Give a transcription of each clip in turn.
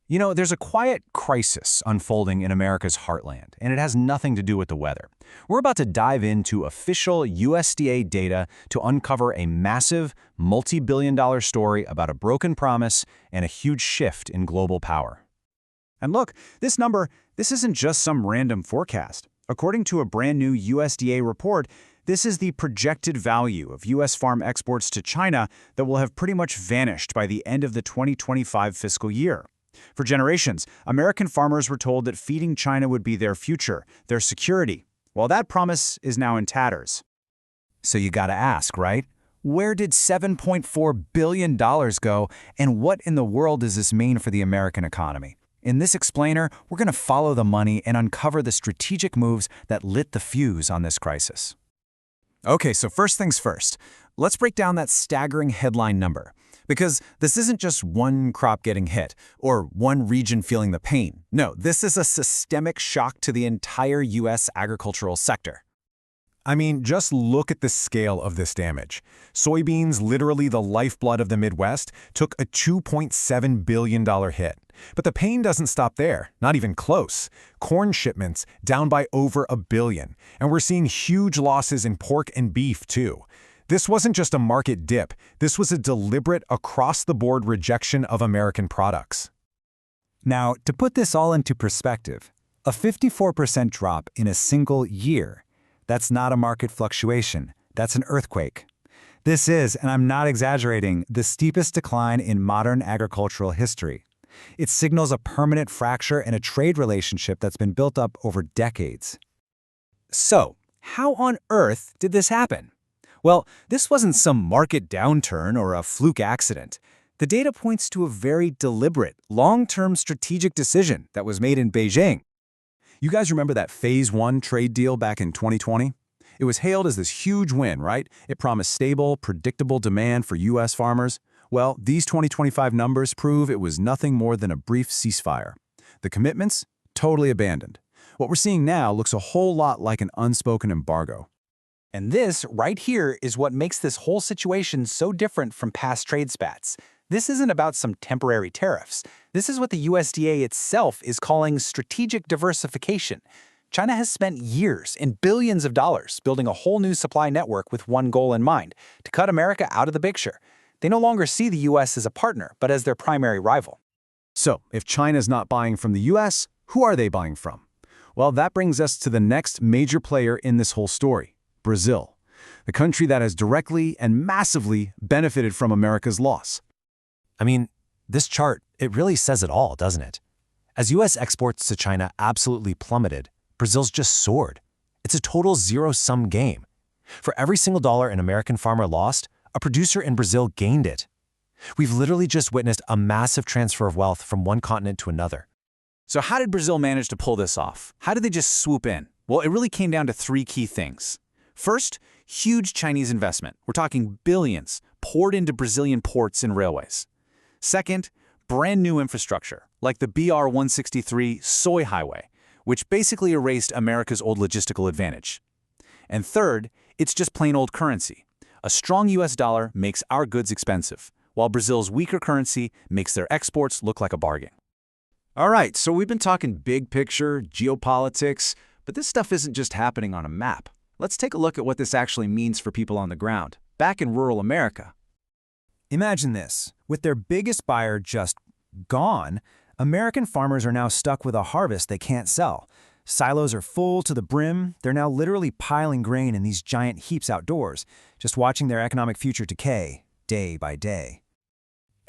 There's a quiet crisis unfolding in America's heartland, and it has nothing to do with the weather. We're about to dive into official USDA data to uncover a massive, multi-billion-dollar story about a broken promise and a huge shift in global power. And look, this isn't just some random forecast. According to a brand new USDA report, this is the projected value of U.S. farm exports to China that will have pretty much vanished by the end of the 2025 fiscal year. For generations, American farmers were told that feeding China would be their future, their security. Well, that promise is now in tatters. So you gotta ask, right? Where did $7.4 billion go, and what in the world does this mean for the American economy? In this explainer, we're gonna follow the money and uncover the strategic moves that lit the fuse on this crisis. Okay, so first things first, let's break down that staggering headline number. Because this isn't just one crop getting hit, or one region feeling the pain. No, this is a systemic shock to the entire U.S. agricultural sector. I mean, just look at the scale of this damage. Soybeans, literally the lifeblood of the Midwest, took a $2.7 billion hit. But the pain doesn't stop there, not even close. Corn shipments down by over $1 billion, and we're seeing huge losses in pork and beef too. This wasn't just a market dip, this was a deliberate, across-the-board rejection of American products. Now, to put this all into perspective, a 54% drop in a single year, that's not a market fluctuation, that's an earthquake. This is, and I'm not exaggerating, the steepest decline in modern agricultural history. It signals a permanent fracture in a trade relationship that's been built up over decades. So, how on earth did this happen? Well, this wasn't some market downturn or a fluke accident. The data points to a very deliberate, long-term strategic decision that was made in Beijing. You guys remember that Phase 1 trade deal back in 2020? It was hailed as this huge win, right? It promised stable, predictable demand for U.S. farmers. Well, these 2025 numbers prove it was nothing more than a brief ceasefire. The commitments? Totally abandoned. What we're seeing now looks a whole lot like an unspoken embargo. And this, right here, is what makes this whole situation so different from past trade spats. This isn't about some temporary tariffs. This is what the USDA itself is calling strategic diversification. China has spent years and billions of dollars building a whole new supply network with one goal in mind, to cut America out of the picture. They no longer see the U.S. as a partner, but as their primary rival. So, if China's not buying from the U.S., who are they buying from? Well, that brings us to the next major player in this whole story. Brazil, the country that has directly and massively benefited from America's loss. I mean, this chart, it really says it all, doesn't it? As U.S. exports to China absolutely plummeted, Brazil's just soared. It's a total zero-sum game. For every single dollar an American farmer lost, a producer in Brazil gained it. We've literally just witnessed a massive transfer of wealth from one continent to another. So how did Brazil manage to pull this off? How did they just swoop in? Well, it really came down to three key things. First, huge Chinese investment. We're talking billions poured into Brazilian ports and railways. Second, brand new infrastructure, like the BR-163 Soy Highway, which basically erased America's old logistical advantage. And third, it's just plain old currency. A strong US dollar makes our goods expensive, while Brazil's weaker currency makes their exports look like a bargain. All right, so we've been talking big picture, geopolitics, but this stuff isn't just happening on a map. Let's take a look at what this actually means for people on the ground, back in rural America. Imagine this. With their biggest buyer just gone, American farmers are now stuck with a harvest they can't sell. Silos are full to the brim. They're now literally piling grain in these giant heaps outdoors, just watching their economic future decay day by day.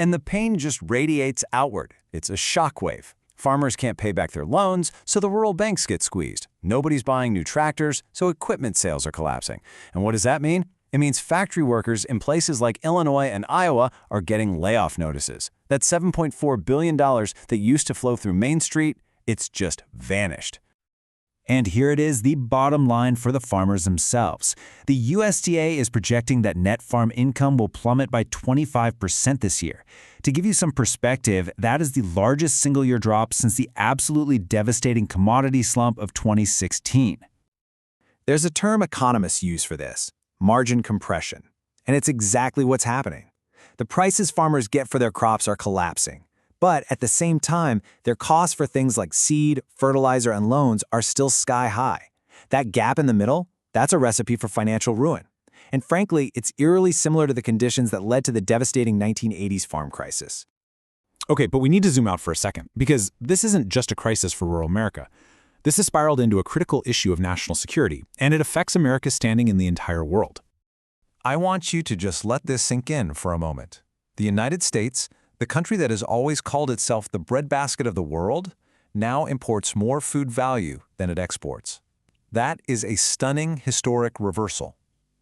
And the pain just radiates outward. It's a shockwave. Farmers can't pay back their loans, so the rural banks get squeezed. Nobody's buying new tractors, so equipment sales are collapsing. And what does that mean? It means factory workers in places like Illinois and Iowa are getting layoff notices. That $7.4 billion that used to flow through Main Street, it's just vanished. And here it is, the bottom line for the farmers themselves. The USDA is projecting that net farm income will plummet by 25% this year. To give you some perspective, that is the largest single-year drop since the absolutely devastating commodity slump of 2016. There's a term economists use for this, margin compression. And it's exactly what's happening. The prices farmers get for their crops are collapsing. But at the same time, their costs for things like seed, fertilizer, and loans are still sky high. That gap in the middle, that's a recipe for financial ruin. And frankly, it's eerily similar to the conditions that led to the devastating 1980s farm crisis. Okay, but we need to zoom out for a second, because this isn't just a crisis for rural America. This has spiraled into a critical issue of national security, and it affects America's standing in the entire world. I want you to just let this sink in for a moment. The United States, the country that has always called itself the breadbasket of the world, now imports more food value than it exports. That is a stunning historic reversal.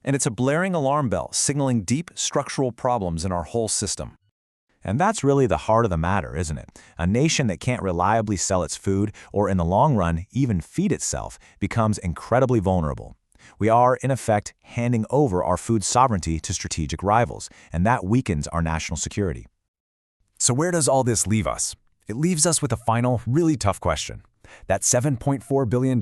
And it's a blaring alarm bell signaling deep structural problems in our whole system. And that's really the heart of the matter, isn't it? A nation that can't reliably sell its food, or in the long run, even feed itself, becomes incredibly vulnerable. We are, in effect, handing over our food sovereignty to strategic rivals, and that weakens our national security. So where does all this leave us? It leaves us with a final, really tough question. That $7.4 billion?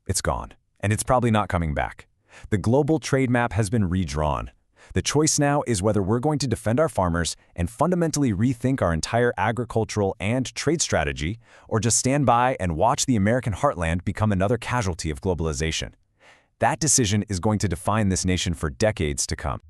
It's gone, and it's probably not coming back. The global trade map has been redrawn. The choice now is whether we're going to defend our farmers and fundamentally rethink our entire agricultural and trade strategy, or just stand by and watch the American heartland become another casualty of globalization. That decision is going to define this nation for decades to come.